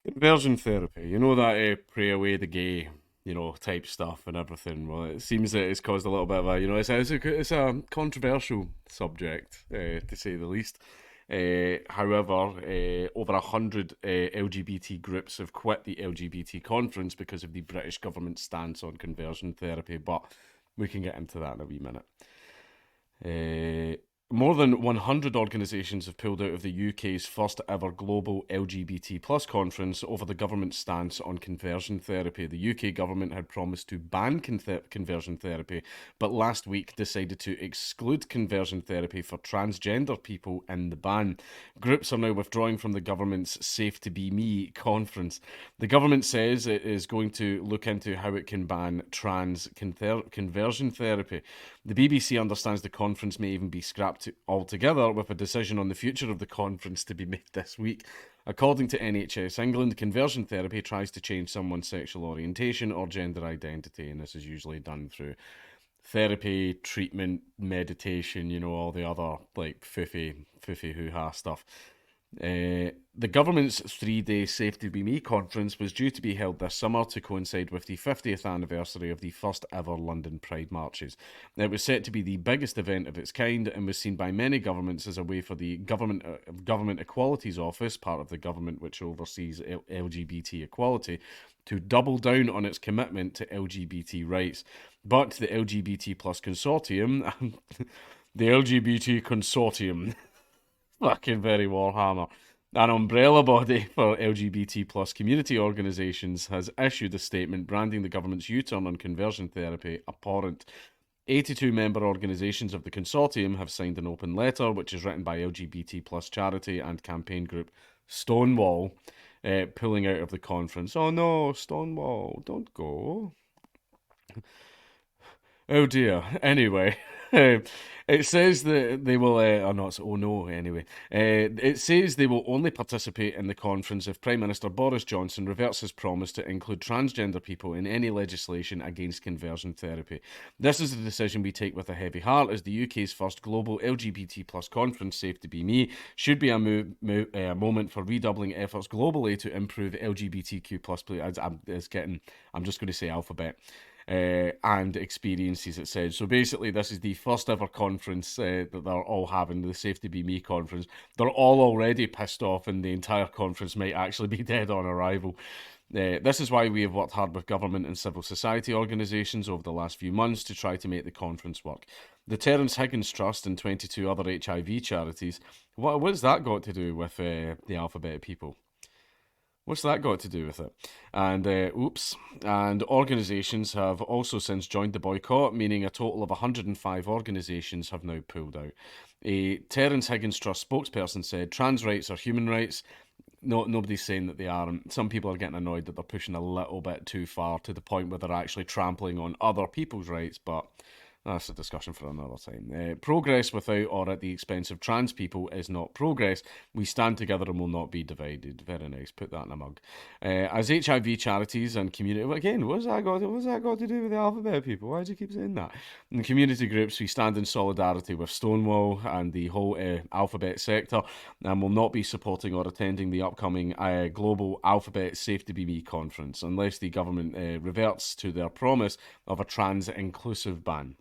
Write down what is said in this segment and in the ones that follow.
Conversion therapy, you know that pray away the gay, type stuff and everything. Well, it seems that it's caused a little bit of it's a controversial subject, to say the least. However, over 100 LGBT groups have quit the LGBT conference because of the British government's stance on conversion therapy. But we can get into that in a wee minute. Uh, More than 100 organisations have pulled out of the UK's first ever global LGBT plus conference over the government's stance on conversion therapy. The UK government had promised to ban conversion therapy, but last week decided to exclude conversion therapy for transgender people in the ban. Groups are now withdrawing from the government's Safe to Be Me conference. The government says it is going to look into how it can ban conversion therapy. The BBC understands the conference may even be scrapped altogether, with a decision on the future of the conference to be made this week. According to NHS England, conversion therapy tries to change someone's sexual orientation or gender identity, and this is usually done through therapy, treatment, meditation, all the other like foofy hoo ha stuff. The government's 3 day Safety Be Me conference was due to be held this summer to coincide with the 50th anniversary of the first ever London Pride marches. It was set to be the biggest event of its kind and was seen by many governments as a way for the Government Equalities Office, part of the government which oversees LGBT equality, to double down on its commitment to LGBT rights. But the LGBT plus consortium, the LGBT consortium, fucking very Warhammer. An umbrella body for LGBT plus community organisations has issued a statement branding the government's U-turn on conversion therapy abhorrent. 82 member organisations of the consortium have signed an open letter, which is written by LGBT plus charity and campaign group Stonewall, pulling out of the conference. Oh no, Stonewall, don't go. Oh dear. Anyway, it says that they will. Oh no, it's oh no. Anyway, it says they will only participate in the conference if Prime Minister Boris Johnson reverts his promise to include transgender people in any legislation against conversion therapy. This is a decision we take with a heavy heart, as the UK's first global LGBT plus conference, Safe to Be Me, should be a moment for redoubling efforts globally to improve LGBTQ plus. I'm just going to say alphabet and experiences, it said. So basically, this is the first ever conference that they're all having, the Safe to Be Me conference. They're all already pissed off, and the entire conference might actually be dead on arrival. This is why we have worked hard with government and civil society organisations over the last few months to try to make the conference work. The Terence Higgins Trust and 22 other HIV charities. What's that got to do with the alphabet people? What's that got to do with it? And organisations have also since joined the boycott, meaning a total of 105 organisations have now pulled out. A Terence Higgins Trust spokesperson said, "Trans rights are human rights. No, nobody's saying that they aren't. Some people are getting annoyed that they're pushing a little bit too far to the point where they're actually trampling on other people's rights, but that's a discussion for another time. Progress without or at the expense of trans people is not progress. We stand together and will not be divided." Very nice. Put that in a mug. As HIV charities and community, again, what's that got to do with the alphabet people? Why do you keep saying that? In community groups, we stand in solidarity with Stonewall and the whole alphabet sector, and will not be supporting or attending the upcoming global Alphabet Safe to Be Me conference unless the government reverts to their promise of a trans inclusive ban.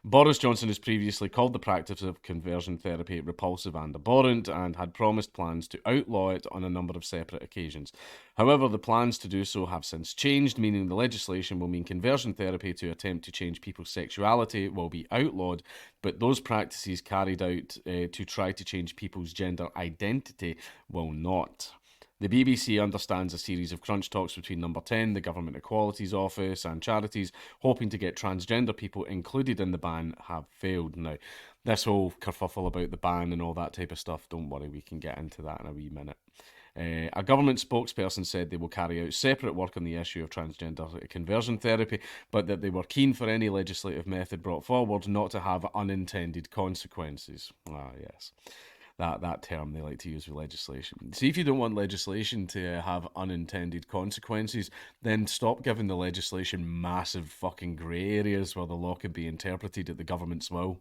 Boris Johnson has previously called the practice of conversion therapy repulsive and abhorrent and had promised plans to outlaw it on a number of separate occasions. However, the plans to do so have since changed, meaning the legislation will mean conversion therapy to attempt to change people's sexuality will be outlawed, but those practices carried out to try to change people's gender identity will not. The BBC understands a series of crunch talks between Number 10, the Government Equalities Office, and charities hoping to get transgender people included in the ban have failed. Now, this whole kerfuffle about the ban and all that type of stuff, don't worry, we can get into that in a wee minute. A government spokesperson said they will carry out separate work on the issue of transgender conversion therapy, but that they were keen for any legislative method brought forward not to have unintended consequences. Ah, yes, that term they like to use with legislation. See, if you don't want legislation to have unintended consequences, then stop giving the legislation massive fucking grey areas where the law can be interpreted at the government's will.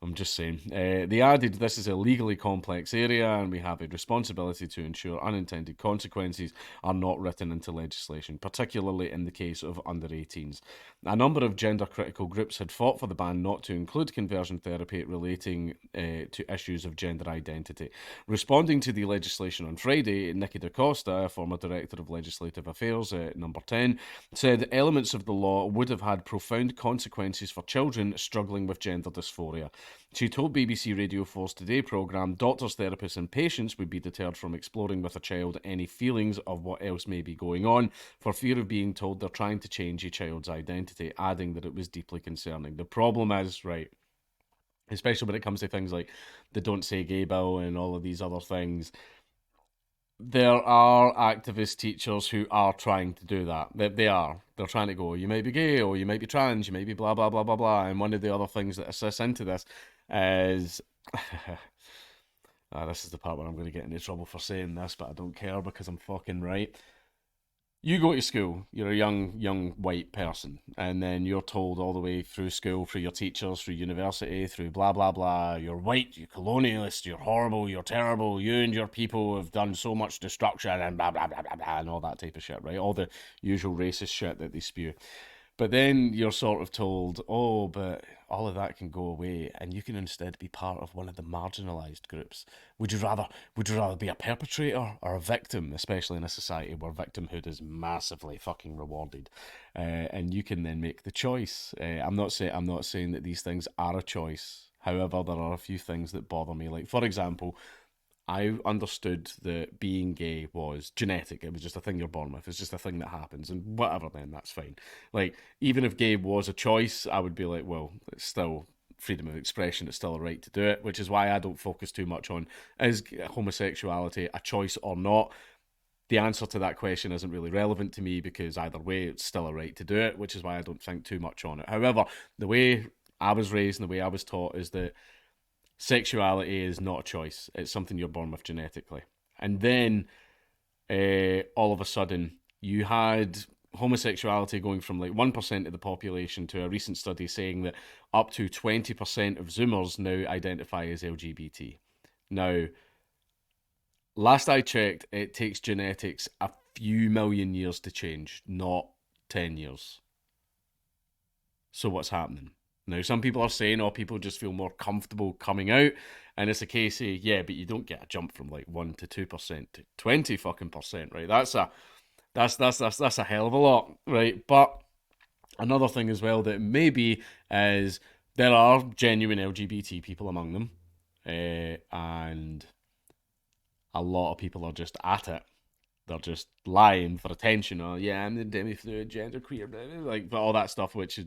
I'm just saying. They added this is a legally complex area and we have a responsibility to ensure unintended consequences are not written into legislation, particularly in the case of under 18s. A number of gender critical groups had fought for the ban not to include conversion therapy relating to issues of gender identity. Responding to the legislation on Friday, Nikki DaCosta, former Director of Legislative Affairs at Number 10, said elements of the law would have had profound consequences for children struggling with gender dysphoria. She told BBC Radio 4's Today programme doctors, therapists, and patients would be deterred from exploring with a child any feelings of what else may be going on for fear of being told they're trying to change a child's identity, adding that it was deeply concerning. The problem is, right, especially when it comes to things like the Don't Say Gay bill and all of these other things, there are activist teachers who are trying to do that. They are. They're trying to go, you may be gay, or you may be trans, you may be blah, blah, blah, blah, blah. And one of the other things that assists into this is. This is the part where I'm going to get into trouble for saying this, but I don't care because I'm fucking right. You go to school, you're a young white person, and then you're told all the way through school, through your teachers, through university, through blah blah blah, you're white, you're colonialist, you're horrible, you're terrible, you and your people have done so much destruction and blah blah blah blah blah and all that type of shit, right? All the usual racist shit that they spew. But then you're sort of told, oh, but all of that can go away, and you can instead be part of one of the marginalised groups. Would you rather be a perpetrator or a victim, especially in a society where victimhood is massively fucking rewarded? And you can then make the choice. I'm not saying that these things are a choice. However, there are a few things that bother me. Like, for example, I understood that being gay was genetic. It was just a thing you're born with. It's just a thing that happens, and whatever. Then that's fine. Like, even if gay was a choice, I would be like, well, it's still freedom of expression. It's still a right to do it, which is why I don't focus too much on is homosexuality a choice or not. The answer to that question isn't really relevant to me because either way, it's still a right to do it, which is why I don't think too much on it. However, the way I was raised and the way I was taught is that sexuality is not a choice. It's something you're born with genetically. And then all of a sudden, you had homosexuality going from like 1% of the population to a recent study saying that up to 20% of Zoomers now identify as LGBT. Now, last I checked, it takes genetics a few million years to change, not 10 years. So what's happening? Now, some people are saying, oh, people just feel more comfortable coming out. And it's a case of, yeah, but you don't get a jump from like 1 to 2% to 20 fucking percent, right? That's a hell of a lot, right? But another thing as well that maybe is there are genuine LGBT people among them. And a lot of people are just at it. They're just lying for attention. Or, yeah, I'm the demi-fluid, genderqueer, like all that stuff, which is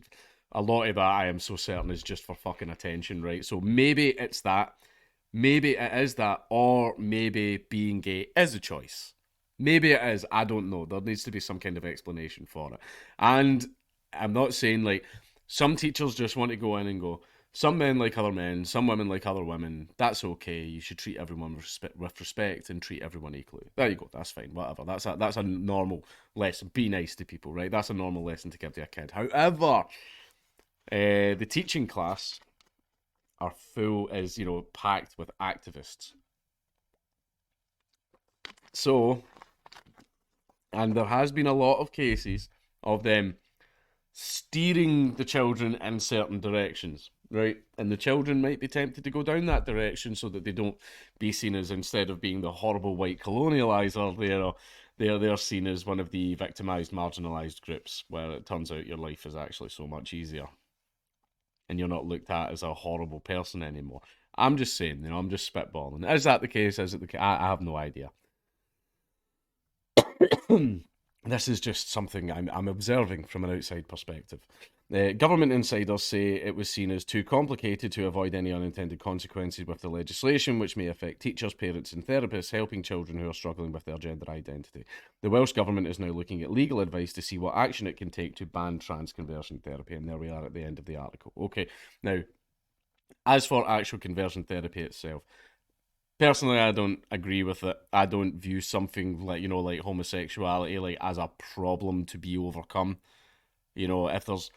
a lot of that I am so certain is just for fucking attention, right? So maybe it's that. Maybe it is that, or maybe being gay is a choice. Maybe it is. I don't know. There needs to be some kind of explanation for it. And I'm not saying like some teachers just want to go in and go, some men like other men, some women like other women. That's okay. You should treat everyone with respect and treat everyone equally. There you go. That's fine. Whatever. That's a normal lesson. Be nice to people, right? That's a normal lesson to give to a kid. However, the teaching class are full is packed with activists. So, and there has been a lot of cases of them steering the children in certain directions, right? And the children might be tempted to go down that direction so that they don't be seen as, instead of being the horrible white colonializer, they're seen as one of the victimized, marginalized groups, where it turns out your life is actually so much easier and you're not looked at as a horrible person anymore. I'm just saying, I'm just spitballing. Is that the case? Is it the case? I have no idea. This is just something I'm observing from an outside perspective. Government insiders say it was seen as too complicated to avoid any unintended consequences with the legislation, which may affect teachers, parents, and therapists helping children who are struggling with their gender identity. The Welsh Government is now looking at legal advice to see what action it can take to ban trans conversion therapy, and there we are at the end of the article. Okay, now, as for actual conversion therapy itself, personally, I don't agree with it. I don't view something like, like homosexuality, like as a problem to be overcome. If there's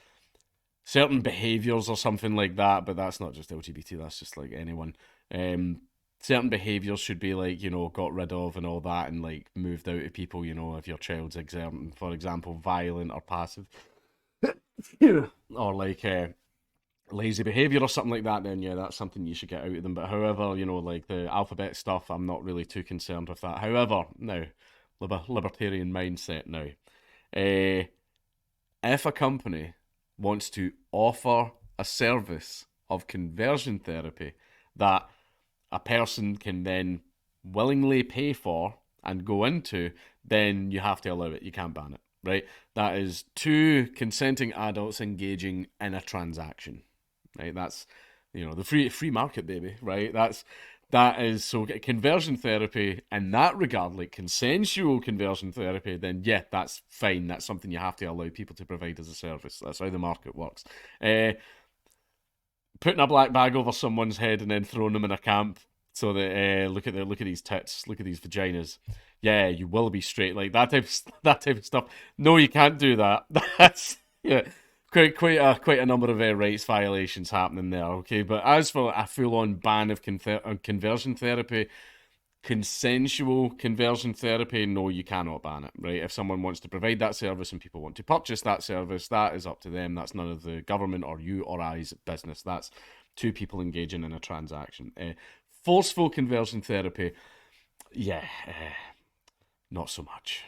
certain behaviors or something like that, but that's not just LGBT, that's just like anyone. Um, Certain behaviors should be like, got rid of and all that, and like moved out of people, if your child's exerting, for example, violent or passive, or like lazy behavior or something like that, then yeah, that's something you should get out of them. But however, like the alphabet stuff, I'm not really too concerned with that. However, now, libertarian mindset now. Uh, if a company wants to offer a service of conversion therapy that a person can then willingly pay for and go into, then you have to allow it. You can't ban it, right? That is two consenting adults engaging in a transaction, right? That's the free market, baby, right? That is so conversion therapy in that regard, like consensual conversion therapy, then yeah, that's fine. That's something you have to allow people to provide as a service. That's how the market works. Putting a black bag over someone's head and then throwing them in a camp so that look at these tits, look at these vaginas. Yeah, you will be straight, like that type of stuff. No, you can't do that. That's yeah, quite a number of rights violations happening there. Okay, but as for a full on ban of conversion therapy, consensual conversion therapy, no, you cannot ban it, right? If someone wants to provide that service and people want to purchase that service, that is up to them. That's none of the government or you or I's business. That's two people engaging in a transaction. Forceful conversion therapy, yeah, not so much.